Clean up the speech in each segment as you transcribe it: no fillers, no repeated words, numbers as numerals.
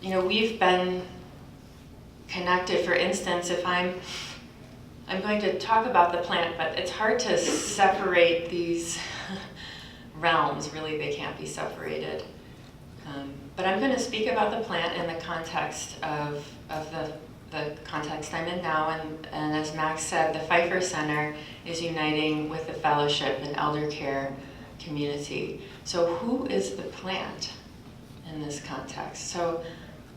we've been connected. For instance, if I'm going to talk about the plant, but it's hard to separate these realms. Really, they can't be separated. But I'm going to speak about the plant in the context of the context I'm in now. And as Max said, the Pfeiffer Center is uniting with the fellowship and elder care community. So who is the plant in this context? So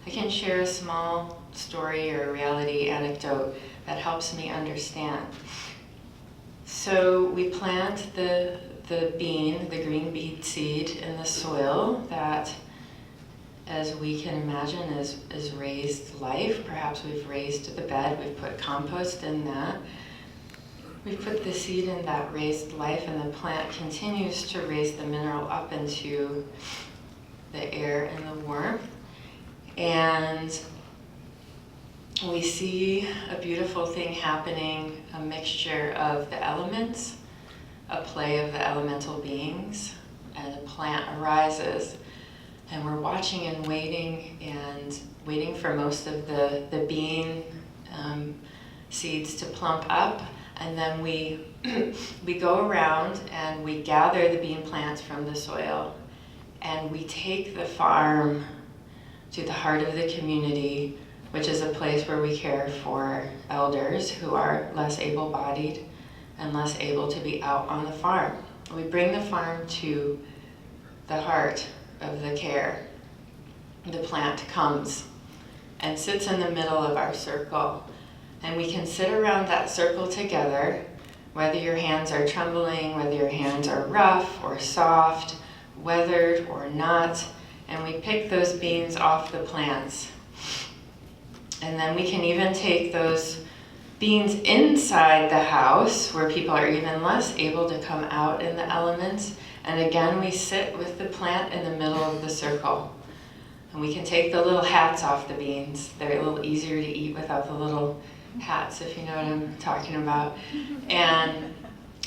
I can share a small story or reality anecdote that helps me understand. So we plant the bean, the green bean seed, in the soil that, as we can imagine, is raised life. Perhaps we've raised the bed, we've put compost in that. We've put the seed in that raised life, and the plant continues to raise the mineral up into the air and the warmth. And we see a beautiful thing happening, a mixture of the elements, a play of the elemental beings, and the plant arises. And we're watching and waiting for most of the bean seeds to plump up. And then we go around and we gather the bean plants from the soil, and we take the farm to the heart of the community, which is a place where we care for elders who are less able-bodied and less able to be out on the farm. We bring the farm to the heart of the care. The plant comes and sits in the middle of our circle, and we can sit around that circle together, whether your hands are trembling, whether your hands are rough or soft, weathered or not, and we pick those beans off the plants. And then we can even take those beans inside the house, where people are even less able to come out in the elements. And again, we sit with the plant in the middle of the circle. And we can take the little hats off the beans. They're a little easier to eat without the little hats, if you know what I'm talking about. And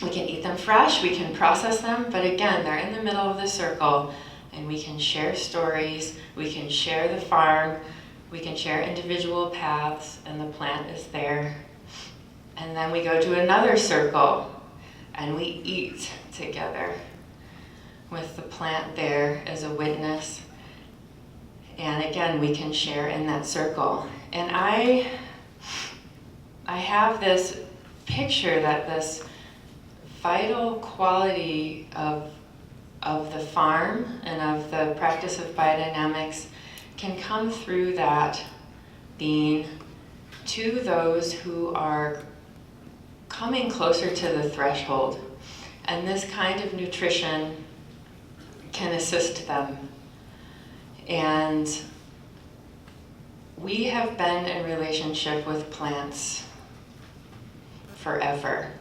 we can eat them fresh, we can process them, but again, they're in the middle of the circle, and we can share stories, we can share the farm, we can share individual paths, and the plant is there. And then we go to another circle, and we eat together with the plant there as a witness. And again, we can share in that circle. And I have this picture that this vital quality of the farm and of the practice of biodynamics can come through that being to those who are coming closer to the threshold. And this kind of nutrition can assist them. And we have been in relationship with plants forever.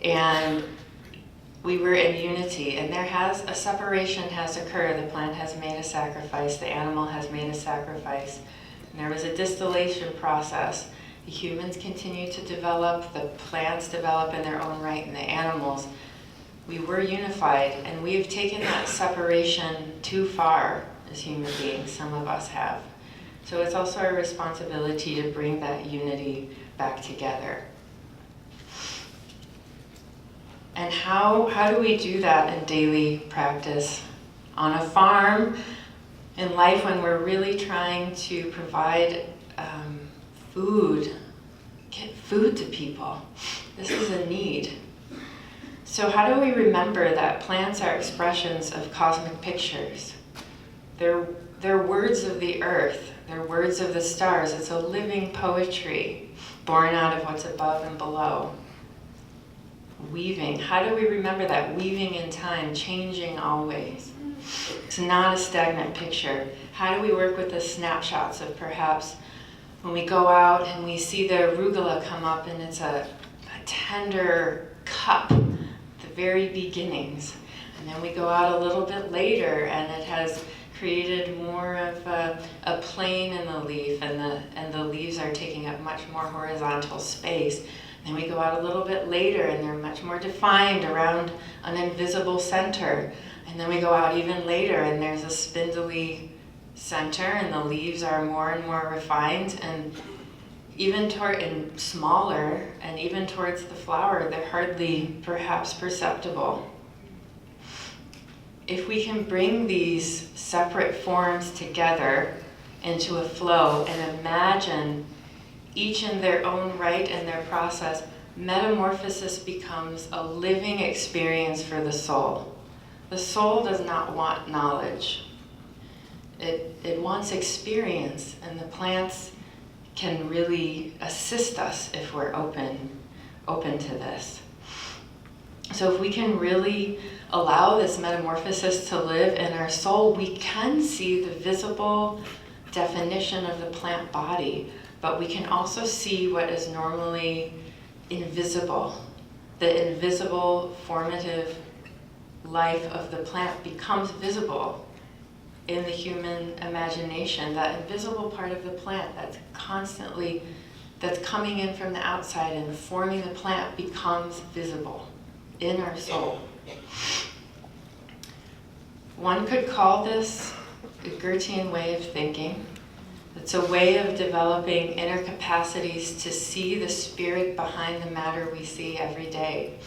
And we were in unity, and a separation has occurred. The plant has made a sacrifice, the animal has made a sacrifice. And there was a distillation process. The humans continue to develop, the plants develop in their own right, and the animals. We were unified, and we have taken that separation too far as human beings, some of us have. So it's also our responsibility to bring that unity back together. And how do we do that in daily practice? On a farm, in life, when we're really trying to provide get food to people. This is a need. So how do we remember that plants are expressions of cosmic pictures? They're words of the earth. They're words of the stars. It's a living poetry born out of what's above and below. Weaving. How do we remember that? Weaving in time, changing always. It's not a stagnant picture. How do we work with the snapshots of perhaps when we go out and we see the arugula come up and it's a tender cup, the very beginnings. And then we go out a little bit later and it has created more of a plane in the leaf, and the leaves are taking up much more horizontal space. Then we go out a little bit later and they're much more defined around an invisible center. And then we go out even later and there's a spindly center, and the leaves are more and more refined, and and smaller, and even towards the flower, they're hardly perhaps perceptible. If we can bring these separate forms together into a flow and imagine each in their own right and their process, metamorphosis becomes a living experience for the soul. The soul does not want knowledge. It wants experience, and the plants can really assist us if we're open to this. So if we can really allow this metamorphosis to live in our soul, we can see the visible definition of the plant body, but we can also see what is normally invisible. The invisible formative life of the plant becomes visible in the human imagination. That invisible part of the plant that's coming in from the outside and forming the plant becomes visible in our soul. One could call this a Goethean way of thinking. It's a way of developing inner capacities to see the spirit behind the matter we see every day.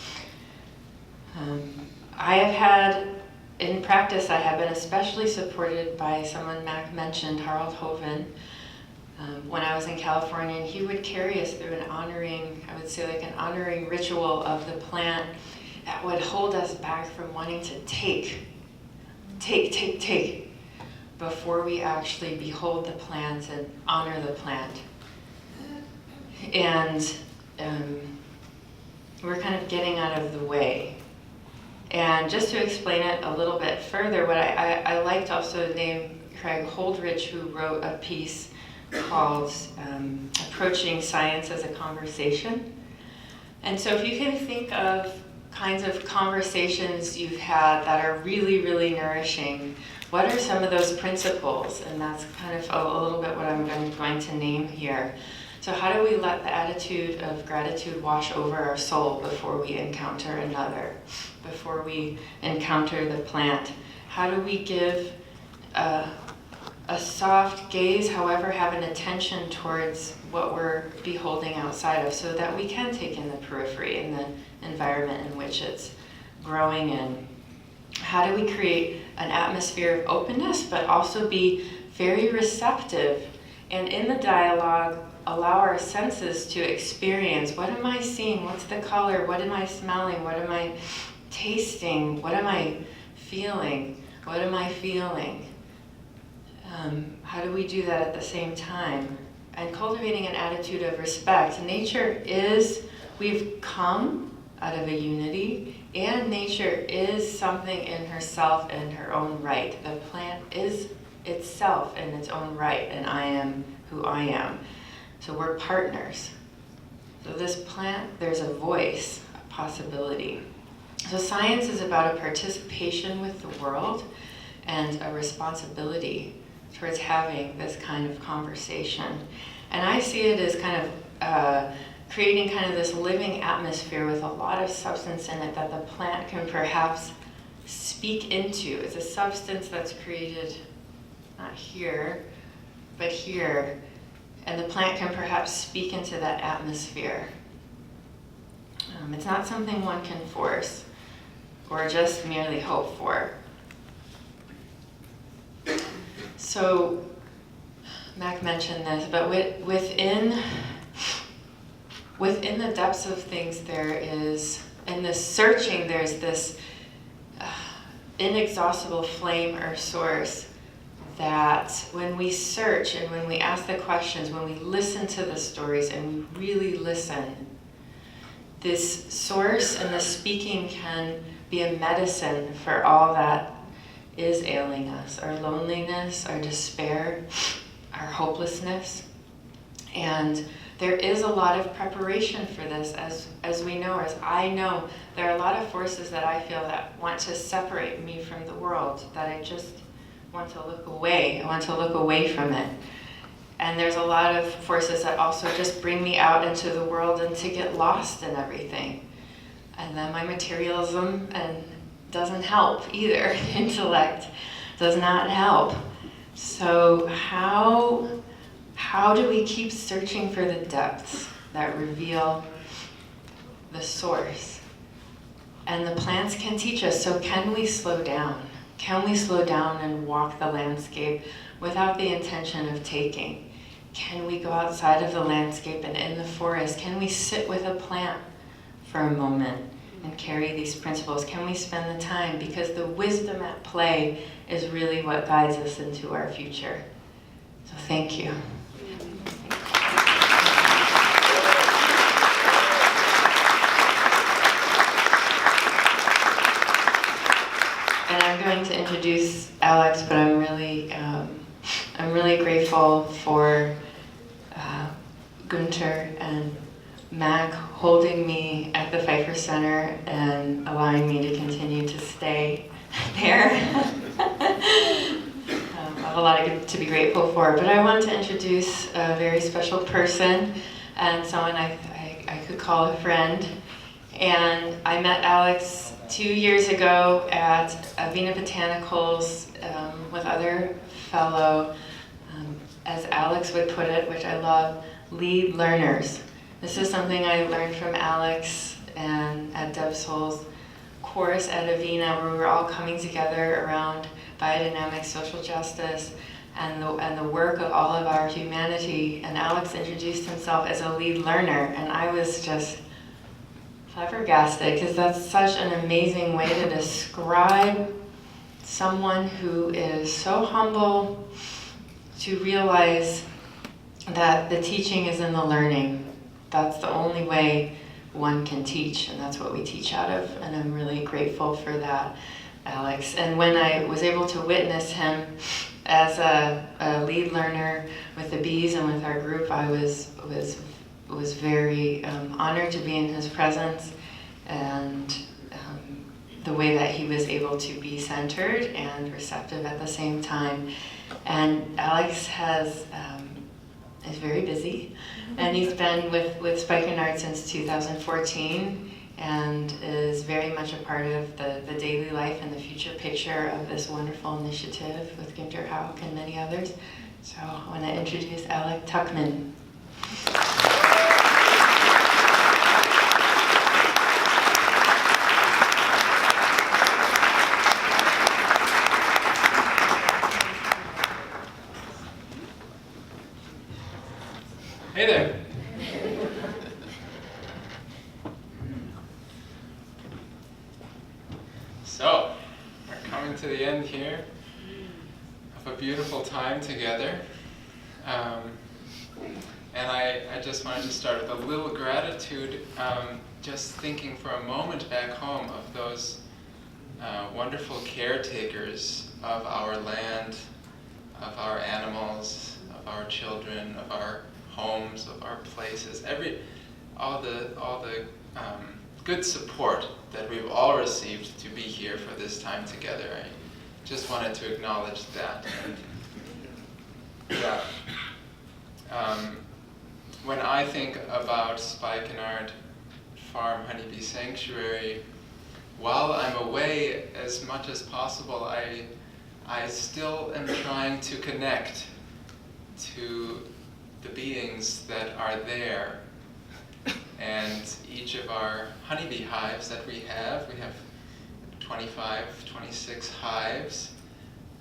In practice, I have been especially supported by someone Mac mentioned, Harold Hoven, when I was in California, and he would carry us through an honoring ritual of the plant that would hold us back from wanting to take, before we actually behold the plant and honor the plant. And we're kind of getting out of the way. And just to explain it a little bit further, what I liked also to name Craig Holdridge, who wrote a piece called Approaching Science as a Conversation. And so if you can think of kinds of conversations you've had that are really, really nourishing, what are some of those principles? And that's kind of a little bit what I'm going to name here. So how do we let the attitude of gratitude wash over our soul before we encounter another, before we encounter the plant? How do we give a soft gaze, however, have an attention towards what we're beholding outside of, so that we can take in the periphery and the environment in which it's growing in? How do we create an atmosphere of openness, but also be very receptive, and in the dialogue, allow our senses to experience, what am I seeing, what's the color, what am I smelling, what am I tasting, what am I feeling, what am I feeling? How do we do that at the same time? And cultivating an attitude of respect. Nature is, we've come out of a unity, and nature is something in herself in her own right. The plant is itself in its own right, and I am who I am. So we're partners. So this plant, there's a voice, a possibility. So science is about a participation with the world and a responsibility towards having this kind of conversation. And I see it as kind of creating kind of this living atmosphere with a lot of substance in it that the plant can perhaps speak into. It's a substance that's created not here, but here. And the plant can perhaps speak into that atmosphere. It's not something one can force or just merely hope for. So, Mac mentioned this, but within the depths of things, there is, in this searching, there's this inexhaustible flame or source that when we search and when we ask the questions, when we listen to the stories and we really listen, this source and the speaking can be a medicine for all that is ailing us, our loneliness, our despair, our hopelessness. And there is a lot of preparation for this, as we know, as I know, there are a lot of forces that I feel that want to separate me from the world, that I just want to look away. I want to look away from it. And there's a lot of forces that also just bring me out into the world and to get lost in everything. And then my materialism doesn't help either. Intellect does not help. So how do we keep searching for the depths that reveal the source? And the plants can teach us, so can we slow down? Can we slow down and walk the landscape without the intention of taking? Can we go outside of the landscape and in the forest? Can we sit with a plant for a moment and carry these principles? Can we spend the time? Because the wisdom at play is really what guides us into our future. So thank you. And I'm going to introduce Alex, but I'm really grateful for Gunther and Mac holding me at the Pfeiffer Center and allowing me to continue to stay there. I have a lot to be grateful for, but I want to introduce a very special person and someone I could call a friend. And I met Alex 2 years ago at Avena Botanicals with other fellow, as Alex would put it, which I love, lead learners. This is something I learned from Alex and at Deb Soul's course at Avena, where we were all coming together around biodynamic social justice and the work of all of our humanity. And Alex introduced himself as a lead learner, and I was just flabbergasted, because that's such an amazing way to describe someone who is so humble to realize that the teaching is in the learning. That's the only way one can teach, and that's what we teach out of, and I'm really grateful for that, Alex. And when I was able to witness him as a lead learner with the bees and with our group, I was very honored to be in his presence, and the way that he was able to be centered and receptive at the same time. And Alex is very busy, and he's been with Spike and Art since 2014, and is very much a part of the daily life and the future picture of this wonderful initiative with Gunther, Hauk, and many others. So I want to introduce Alex Tuchman. Hey there. So, we're coming to the end here of a beautiful time together. And I just wanted to start with a little gratitude, just thinking for a moment back home of those wonderful caretakers of our land, of our animals, of our children, of our homes, of our places, all the good support that we've all received to be here for this time together. I just wanted to acknowledge that. And when I think about Spike and Art Farm Honeybee Sanctuary, while I'm away as much as possible, I still am trying to connect to the beings that are there. And each of our honeybee hives that we have 25, 26 hives,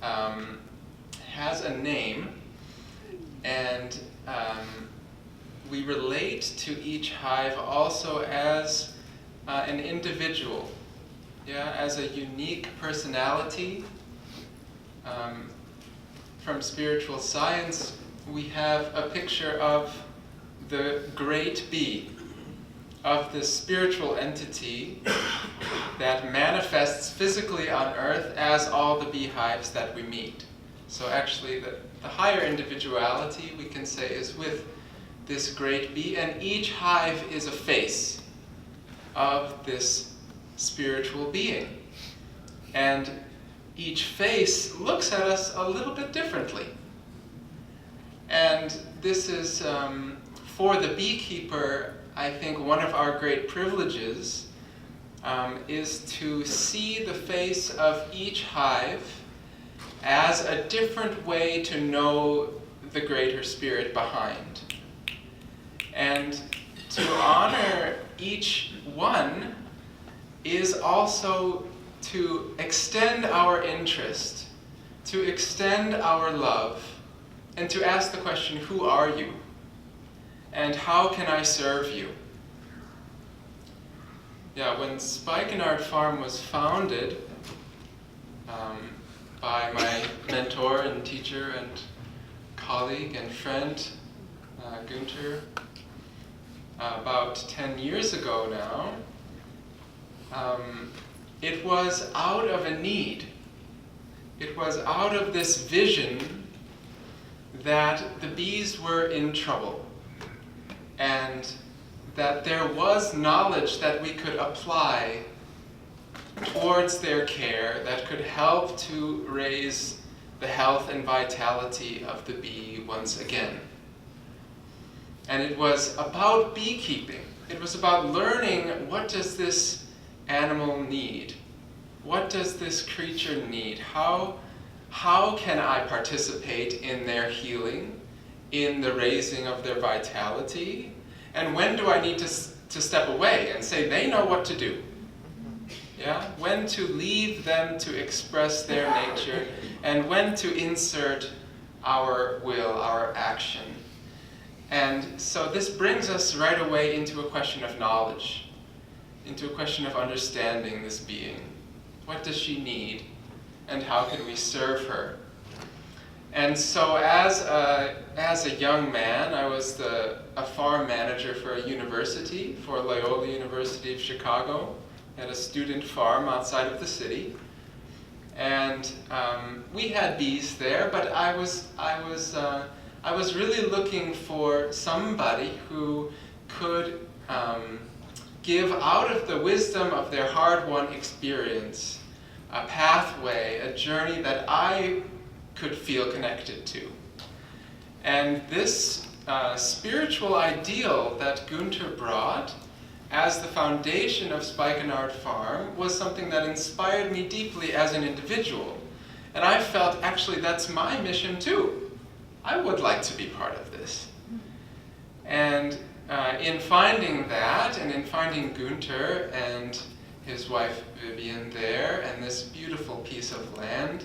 has a name, and we relate to each hive also as an individual, as a unique personality. From spiritual science, we have a picture of the great bee, of this spiritual entity that manifests physically on Earth as all the beehives that we meet. So actually the higher individuality, we can say, is with this great bee, and each hive is a face of this spiritual being. And each face looks at us a little bit differently. And this is, for the beekeeper, I think one of our great privileges is to see the face of each hive as a different way to know the greater spirit behind. And to honor each one is also to extend our interest, to extend our love, and to ask the question, who are you? And how can I serve you? Yeah, when Spikenard Farm was founded by my mentor and teacher and colleague and friend, Gunther, about 10 years ago now, it was out of a need. It was out of this vision that the bees were in trouble, and that there was knowledge that we could apply towards their care that could help to raise the health and vitality of the bee once again. And it was about beekeeping. It was about learning, what does this animal need? What does this creature need? How can I participate in their healing, in the raising of their vitality? And when do I need to step away and say, they know what to do? Yeah? When to leave them to express their nature, and when to insert our will, our action. And so this brings us right away into a question of knowledge, into a question of understanding this being. What does she need, and how can we serve her? And so as a young man, I was a farm manager for a university, for Loyola University of Chicago, at a student farm outside of the city. And we had bees there, but I was really looking for somebody who could give out of the wisdom of their hard-won experience a pathway, a journey that I could feel connected to. And this spiritual ideal that Gunther brought as the foundation of Spikenard Farm was something that inspired me deeply as an individual. And I felt, actually, that's my mission too. I would like to be part of this. And in finding that, and in finding Gunther and his wife Vivian there, and this beautiful piece of land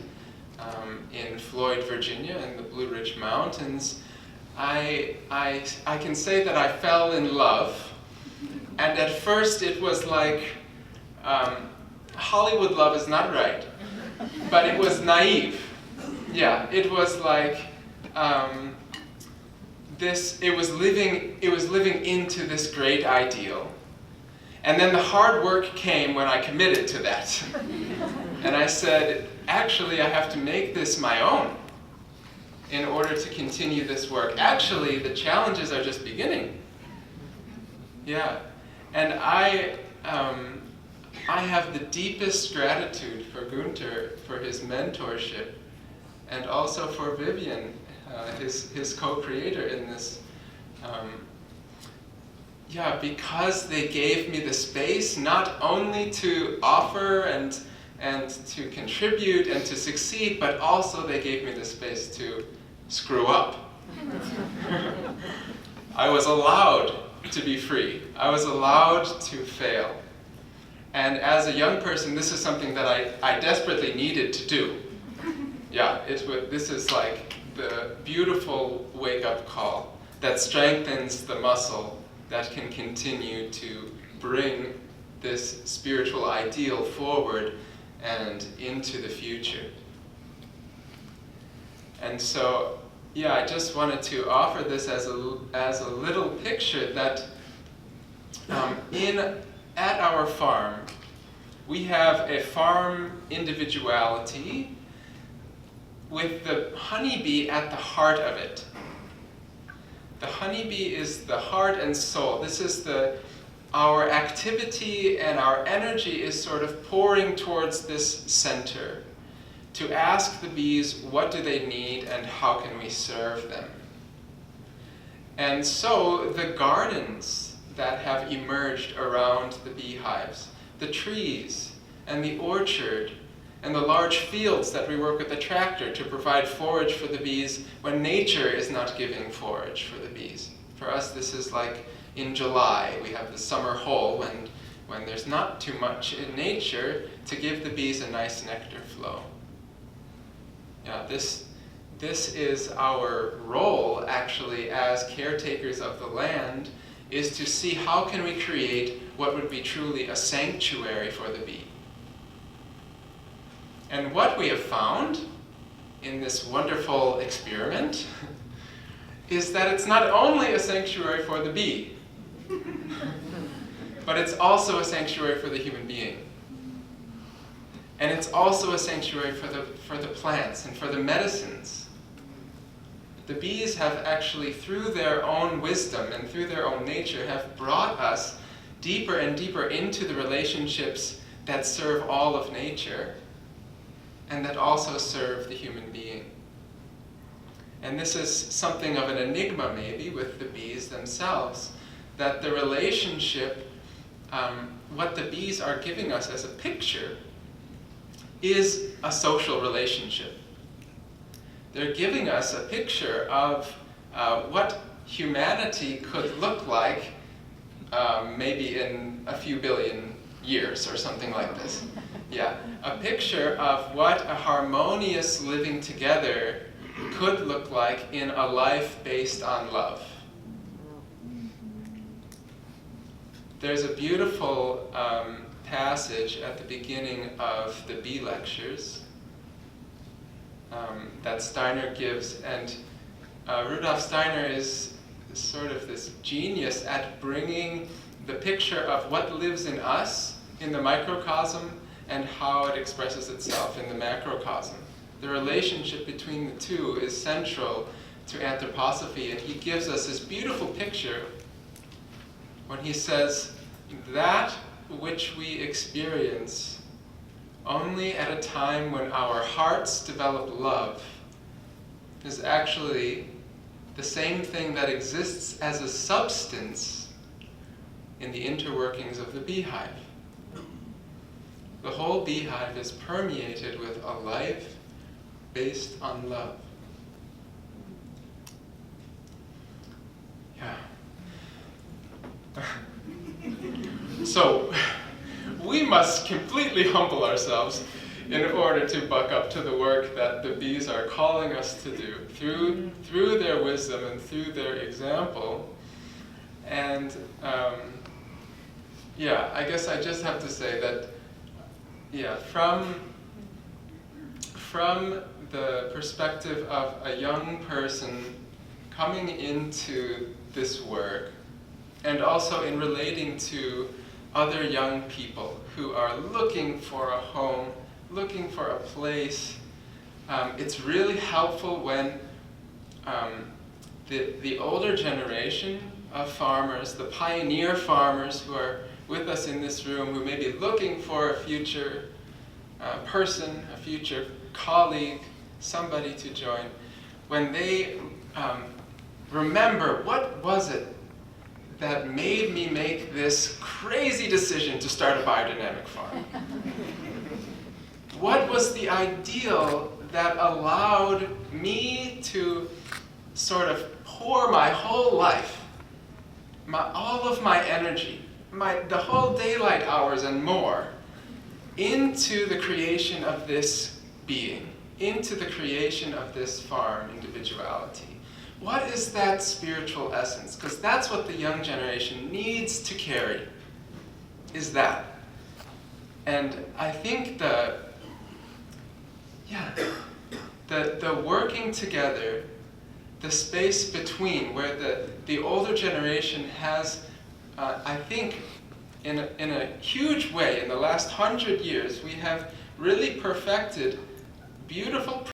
in Floyd, Virginia, in the Blue Ridge Mountains, I can say that I fell in love. And at first it was like, Hollywood love is not right, but it was naive. Yeah, it was like, it was living into this great ideal. And then the hard work came when I committed to that. And I said, actually, I have to make this my own in order to continue this work. Actually, the challenges are just beginning. Yeah. And I have the deepest gratitude for Gunther, for his mentorship, and also for Vivian, his co-creator in this. Because they gave me the space not only to offer and to contribute and to succeed, but also they gave me the space to screw up. I was allowed to be free. I was allowed to fail. And as a young person, this is something that I desperately needed to do. Yeah, this is like the beautiful wake-up call that strengthens the muscle that can continue to bring this spiritual ideal forward and into the future. And so, yeah, I just wanted to offer this as a little picture that at our farm, we have a farm individuality with the honeybee at the heart of it. The honeybee is the heart and soul. This is our activity and our energy is sort of pouring towards this center to ask the bees what do they need and how can we serve them. And so the gardens that have emerged around the beehives, the trees and the orchard and the large fields that we work with the tractor to provide forage for the bees when nature is not giving forage for the bees. For us, this is like in July. We have the summer hole when there's not too much in nature to give the bees a nice nectar flow. Yeah, this is our role, actually, as caretakers of the land, is to see how can we create what would be truly a sanctuary for the bee. And what we have found in this wonderful experiment is that it's not only a sanctuary for the bee, but it's also a sanctuary for the human being. And it's also a sanctuary for the plants and for the medicines. The bees have actually, through their own wisdom and through their own nature, have brought us deeper and deeper into the relationships that serve all of nature and that also serve the human being. And this is something of an enigma, maybe, with the bees themselves, that the relationship, what the bees are giving us as a picture, is a social relationship. They're giving us a picture of what humanity could look like maybe in a few billion years or something like this. Yeah, a picture of what a harmonious living together could look like in a life based on love. There's a beautiful passage at the beginning of the bee lectures that Steiner gives, and Rudolf Steiner is sort of this genius at bringing the picture of what lives in us in the microcosm and how it expresses itself in the macrocosm. The relationship between the two is central to anthroposophy, and he gives us this beautiful picture when he says, that which we experience only at a time when our hearts develop love is actually the same thing that exists as a substance in the interworkings of the beehive. The whole beehive is permeated with a life based on love. Yeah. So, we must completely humble ourselves in order to buck up to the work that the bees are calling us to do through their wisdom and through their example. And yeah, I guess I just have to say that, yeah, from the perspective of a young person coming into this work, and also in relating to other young people who are looking for a home, looking for a place, it's really helpful when the older generation of farmers, the pioneer farmers who are with us in this room, who may be looking for a future person, a future colleague, somebody to join, when they remember what was it that made me make this crazy decision to start a biodynamic farm? What was the ideal that allowed me to sort of pour my whole life, all of my energy, the whole daylight hours and more, into the creation of this being, into the creation of this farm, individuality? What is that spiritual essence? Because that's what the young generation needs to carry, is that. And I think the working together, the space between where the older generation has, I think, in a huge way, in the last 100 years, we have really perfected beautiful